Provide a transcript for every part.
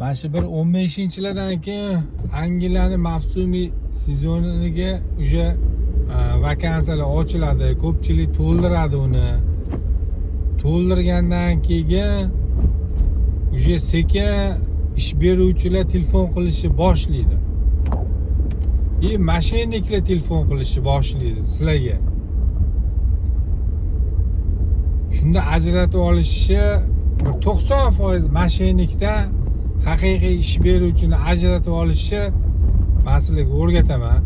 Mana shu bir 15-yildan keyin Angliyaning mavsumiy sezoniga уже vakansiyalar ochiladi. Ko'pchilik to'ldiradi uni. To'ldirgandan keyin уже sekin ish beruvchilar telefon qilishni boshlaydi. Mashinniklar telefon qilishni boshlaydi sizlarga. Shunda ajratib olishni 90% mashinnikdan haqiqiy ish beruvchini ajratib olishni men sizlarga o'rgataman.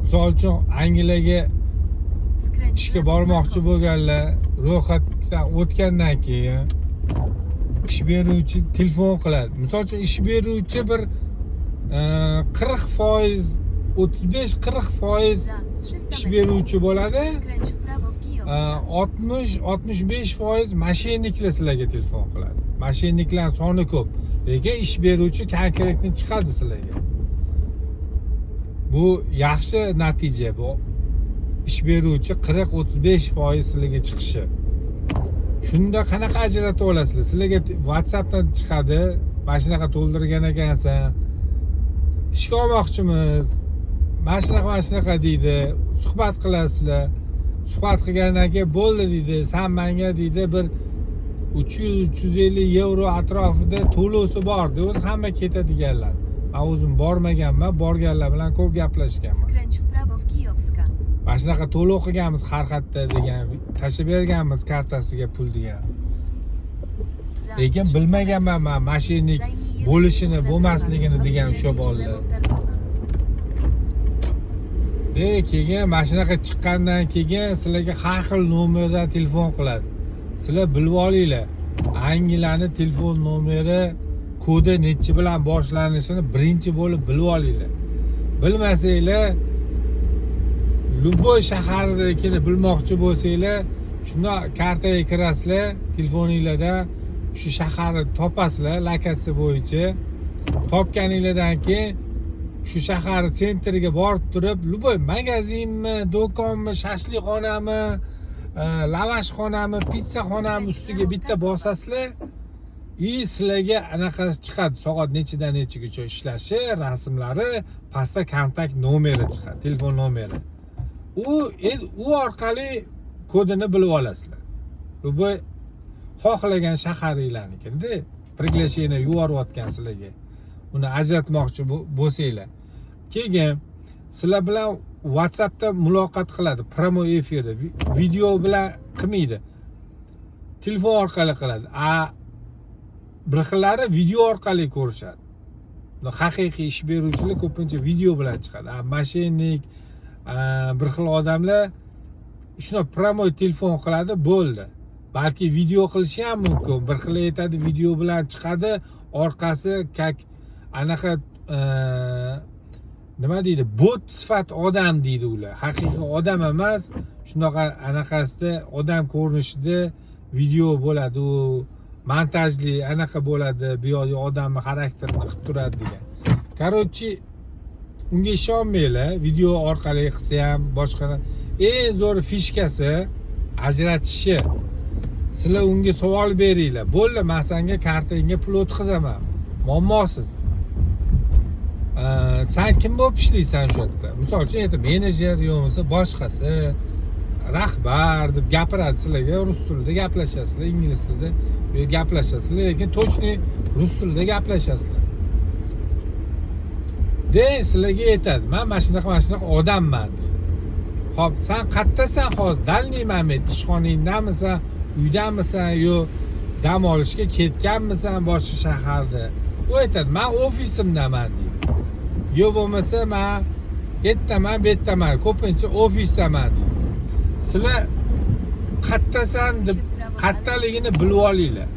Misol uchun Angliyaga ishga bormoqchi bo'lganlar ro'yxatdan o'tgandan keyin ish beruvchi telefon qiladi. Misol uchun ish beruvchi bir 40%, 35-40% ish beruvchi bo'ladi. 60-65% mashinniklar sizlarga telefon qiladi. Mashinniklar soni ko'p, lekin ish beruvchi konkretni chiqadi sizlarga. Bu yaxshi natija bu. Ish beruvchi 40-35% sizlarga chiqishi. Shunda qanaqa ajratib olasizlar? Sizlarga WhatsAppdan chiqadi. Mana shunaqa to'ldirgan ekansan. Ishga olmoqchimiz. Mana shunaqa deydi. Suhbat qilasizlar. Suhbat qilgandan keyin bo'ldi deydi. Sen menga deydi bir 300-350 euro atrofida to'lovsi bor. O'zi hamma ketadiganlar. Men o'zim bormaganman, borganlar bilan ko'p gaplashganman. Mana shunaqa to'lov qilganmiz har xatda degan, tashib berganmiz kartasiga pul degan. Lekin bilmaganman men mashinnik bo'lishini, bo'lmasligini degan o'sha bolalar. Keyin mana shunaqa chiqqandan keyin sizlarga har xil nomerdan telefon qiladi. Sizlar bilib olinglar. Angliyaning telefon nomeri kodi nechi bilan boshlanishini birinchi bo'lib bilib olinglar. Bilmasanglar Любой shahardagini bilmoqchi bo'lsanglar, shunda kartaga kirasizlar, telefoningizda shu shaharni topasizlar lokatsiya bo'yicha. Topganingizdan keyin shu shahar sentriga borib turib, любой magazinmi, do'konmi, shashlikxonami, lavashxonami, pitsaxonami ustiga bitta bosasizlar, sizlarga anaqasi chiqadi. Soat nechidan nechigacha ishlashi, rasmlari, pastda kontakt nomeri chiqadi, telefon nomeri. U orqali kodini bilib olasizlar. Bu xohlagan shaharinglarnikida приглашение yuborayotgan sizlarga. Uni ajratmoqchi bo'lsanglar. Keyin sizlar bilan WhatsAppda muloqot qiladi, promo efirda, video bilan qilmaydi. Telefon orqali qiladi. Bir xillari video orqali ko'rishadi. Haqiqiy ish beruvchilar ko'pincha video bilan chiqadi. Mashinnik bir xil odamlar shuna promo telefon qiladi, bo'ldi. Balki video qilishi ham mumkin. Bir xil aytadi, video bilan chiqadi, orqasi kak anaqa nima deydi? Bot sifat odam deydi ular. Haqiqiy odam emas, shunaqa anaqasida odam ko'rinishida video bo'ladi, u montajli anaqa bo'ladi, bu yoqda odamning xarakterini qilib turadi degan. Короче, unga ishonmanglar, video orqali qilsa ham boshqa. Eng zo'r fishkasi ajratishi. Sizlar unga savol beringlar. Bo'ldi, men senga kartingga pul o'tkazaman. Muammosiz. Sen kim bo'lib ishlaysan shu yerda? Misol uchun aytib, menejer yo'qsa boshqasi, rahbar deb gapiradi sizlarga, rus tilida gaplashasizlar, ingliz tilida gaplashasizlar, lekin точный rus tilida gaplashasizlar. Sizlarga aytadi, men mana shunaqa odamman deydi. Xo'p, sen qayerdasan hozir? Dalniy moment ishxonangdamisan, uydamisan yo dam olishga ketganmisan boshqa shaharda? U aytadi, men ofisimdaman deydi. Yo bo'lmasa men ertaman, betaman, ko'pincha ofisdaman deydi. Sizlar qayerdasan deb qayerdaligini bilib olinglar.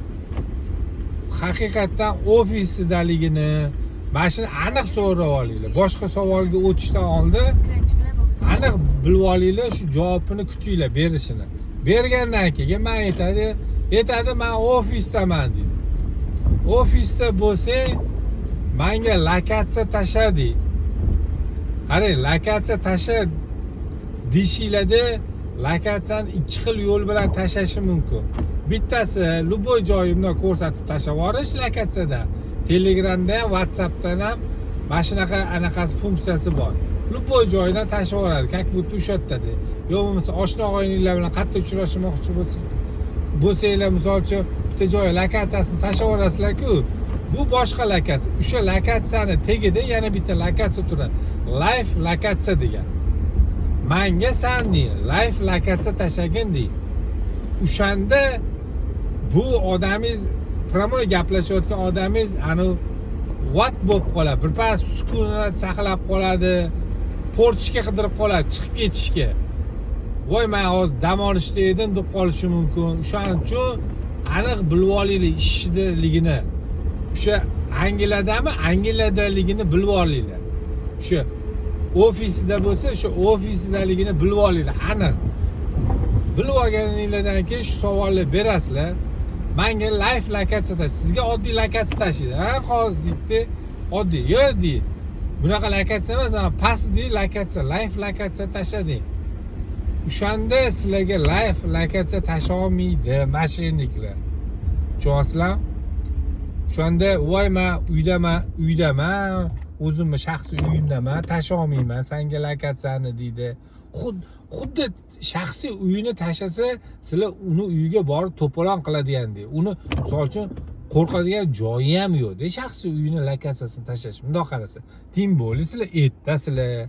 Haqiqatan ofisdaligini mana shuni aniq so'rab olinglar. Boshqa savolga o'tishdan oldin aniq bilib olinglar, shu javobini kutinglar berishini. Bergandan keyin men aytadi, men ofisdaman deydi. Ofisda bo'lsang, menga lokatsiya tasha deydi. Qarang, lokatsiya tasha deyishinglarda lokatsiyani ikki xil yo'l bilan tashashi mumkin. bittasi любой joyimda ko'rsatib tashlab yuborish lokatsiyada. Telegramda ham, WhatsAppdan ham mana shunaqa anaqasi funksiyasi bor. Любой joydan tashlab yuboradi, как будто o'sha yerda. Yo bo'lmasa oshna og'ayninglar bilan qayerda uchrashmoqchi bo'lsanglar, misol uchun bitta joy lokatsiyasini tashlab yuborasizlar-ku, bu boshqa lokatsiya. O'sha lokatsiyani tagida yana bitta lokatsiya turadi. Live lokatsiya degan. Menga san live lokatsiya tashlagin deydi. O'shanda bu odamingiz promoy gaplashayotgan odamingiz ani what bo'lib qoladi. Birpas sukunat saqlab qoladi. Portishga qidirib qoladi, chiqib ketishga. Voy, men hozir dam olishda edim deb qolishi mumkin. O'shaning uchun aniq bilib olinglar ishchiligini. O'sha Angliyadami, Angliyadaligini bilib olinglar. O'sha ofisida bo'lsa, o'sha ofisdaligini bilib olinglar, aniq. Bilib olganinglardan keyin shu savolni berasizlar. Menga live lokatsiya sizga oddiy lokatsiya tashlaydi. Ha, hozir deydi, oddiy, yo'q deydi. Bunaqa lokatsiya emas, pastdi lokatsiya, live lokatsiya tashlading. O'shanda sizlarga live lokatsiya tashlay olmaydi mashinniklar. Tushunyapsizlar? O'shanda voy, men uydaman, o'zimni shaxsiy uyimdaman, tashlay olmayman senga lokatsiyani deydi. Xuddi shaxsiy uyini tashlasa, sizlar uni uyiga borib to'polon qiladigandek. Uni misol uchun qo'rqadigan joyi ham yo'q-da, shaxsiy uyini lokatsiyasini tashlash. Bundoq qarasa, tim bo'li sizlar ertasizlar.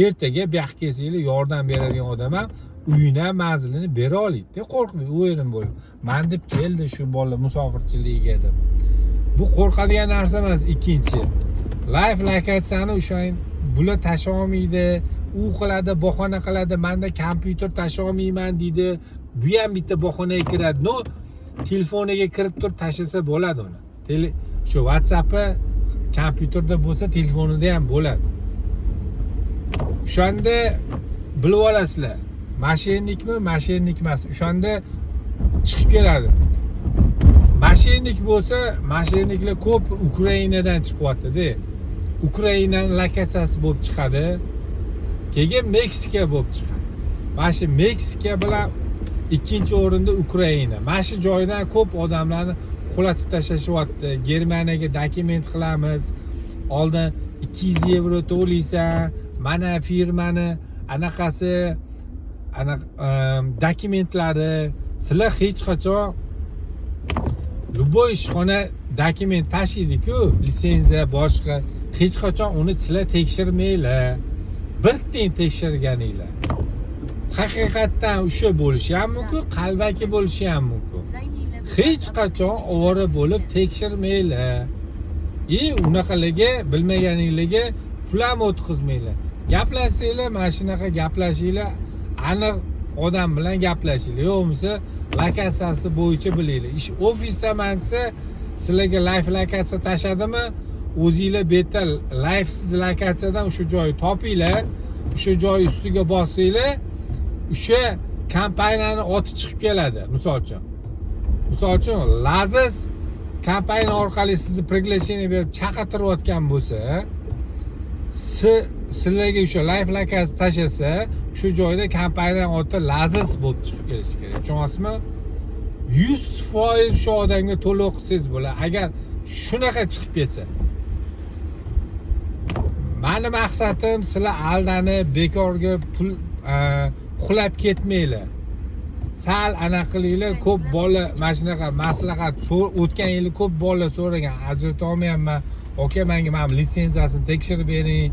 Ertaga bu yoqqa kelsanglar yordam beradigan odam ham uyini, manzilini bera oladi-da, qo'rqmay, u yerim bo'lib. Men deb keldi shu bola musofirchiligiga deb. Bu qo'rqadigan narsa emas. Ikkinchi, live lokatsiyani o'shaning bular tashlay olmaydi. U qiladi, bahona qiladi, menda kompyuter tashlay olmayman deydi. Bu ham bitta bahonaga kiradi. No, telefoniga kirib turib tashlasa bo'ladi uni. Shu WhatsApp'i kompyuterda bo'lsa, telefonida ham bo'ladi. O'shanda bilib olasizlar. Mashinnikmi, mashinnik emas. O'shanda chiqib keladi. Mashinnik bo'lsa, mashinniklar ko'p Ukrainadan chiqyapti-da. Ukrainaning lokatsiyasi bo'lib chiqadi. Keyin Meksika bo'lib chiqadi. Mana shu Meksika bilan ikkinchi o'rinda Ukraina. Mana shu joydan ko'p odamlarni xulatib tashlashyapti. Germaniyaga dokument qilamiz. Oldin 200 yevro to'laysan. Mana firmani anaqasi, dokumentlari, sizlar hech qachon любой ishxona dokument tashlaydi-ku, litsenziya boshqa, hech qachon uni sizlar tekshirmanglar. Bir tiyin tekshirganinglar. Haqiqatdan o'sha bo'lishi ham mumkin, qalbaki bo'lishi ham mumkin. Hech qachon ovora bo'lib tekshirmanglar. Unaqalarga bilmaganinglarga pul ham o'tkazmanglar. Gaplashsanglar, mana shunaqa gaplashinglar, aniq odam bilan gaplashinglar. Yo'qmasa lokatsiyasi bo'yicha bilinglar. Ish ofisdaman desa, sizlarga live lokatsiya tashladimi? O'zinglar beta live siz lokatsiyadan o'sha joyni topinglar. O'sha joy ustiga bossanglar, o'sha kompaniyani oti chiqib keladi, misol uchun. Lazis kompaniya orqali sizni приглашение berib chaqirtirayotgan bo'lsa, sizlarga o'sha live lokatsiya tashlasa, shu joyda kompaniyaning oti Lazis bo'lib chiqib kelishi kerak. Tushunyapsizmi? 100% shu odamga to'lov qilsangiz bo'ladi. Agar shunaqa chiqib ketsa. Meni maqsadim sizlar aldanib, bekorga pul xulab ketmanglar. Sal anaqilinglar, ko'p bola mana shunaqa maslahat o'tgan yili ko'p bola so'ragan, ajrata olmayapman. Aka, menga mana litsenziyasini tekshirib bering.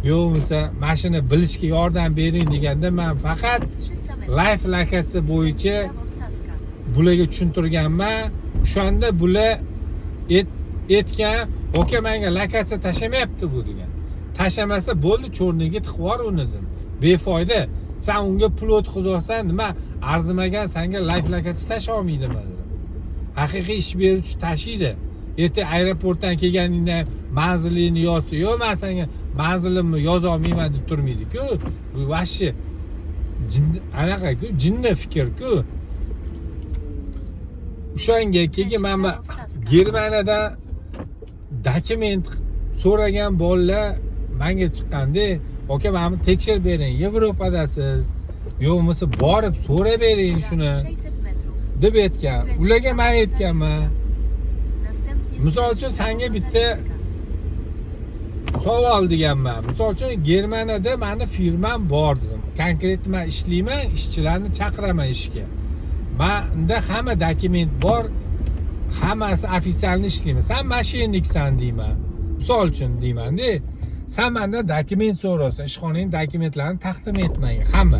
Yo'qmasa, mashina bilishga yordam bering deganda, men faqat live lokatsiya bo'yicha bularga tushuntirganman. O'shanda bular aytgan, "Aka, menga lokatsiya tashlamayapti bu" degan. Tashlamasa bo'ldi, cho'rniga tiqib yubor uni dedim. Befoyda. Sen unga pul o'tkazorsan, nima arzimagan senga live lokatsiya tashlay olmaydimi dedim. Haqiqiy ish beruvchi tashlaydi. Erta aeroportdan kelganingda manzilingni yozsa, "Yo'q, men senga manzilimni yoza olmayman" deb turmaydi-ku. Bu vashi anaqa-ku, jinni fikr-ku. O'shanga keyin men Germaniyada dokument so'ragan bolalar menga chiqqanda, "Aka, meni tekshirib bering, Yevropadasiz. Yo'qmasa borib so'rab bering shuni. deb aytgan. Ularga men aytganman. Następnie Misol uchun skręć w senga prawo bitta Talińska. savol deganman. Misol uchun Germaniyada meni firmam bor dedim. Konkret men ishlayman, ishchilarni chaqiraman ishga. Menda hamma dokument bor, hammasi ofitsialni ishlayman. Sen mashinniksan deyman. Misol uchun deyman-da. Sen mendan dokument so'raysan, ishxonaning dokumentlarini taqdim et menga. Hamma.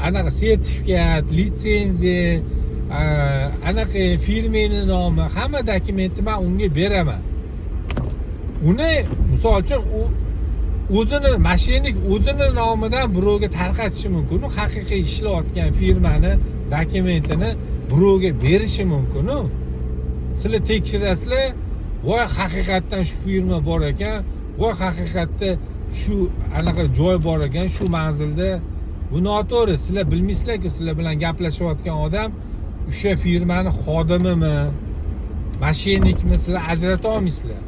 Anaqa sertifikat, litsenziya, anaqa firmaning nomi, hamma dokumentni men unga beraman. Uni misol uchun o'zini mashinnik o'zini nomidan birovga tarqatishi mumkin. U haqiqiy ishlayotgan firmani dokumentini birovga berishi mumkin. Sizlar tekshirasizlar, voy haqiqatdan shu firma bor ekan, voy haqiqatda shu anaqa joy bor ekan, shu manzilda. Bu noto'g'ri. Sizlar bilmaysizlar-ku, sizlar bilan gaplashayotgan odam o'sha firmani xodimimi, mashinnikmi, sizlar ajrata olmaysizlar.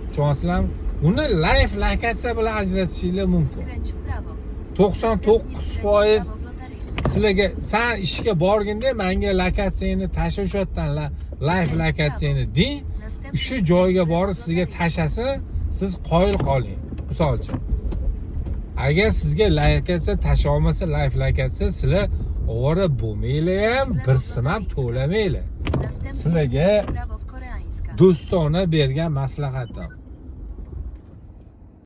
Tushunasizlarmi? Uni live lokatsiya bilan ajratishinglar mumkin. Skręć w prawo. 99% sizlarga sen ishga borganda menga lokatsiyani tashlashyapsan, live lokatsiyani deng, o'sha joyga borib sizga tashlasa, siz qoyil qoling. Misol uchun. Agar sizga lokatsiya tasha olmasa, live lokatsiya, sizlar ovora bo'lmaylar ham, bir sim ham to'lamaylar. Następnie Sizlarga skręć w prawo w Koreańska. do'stona bergan maslahatim.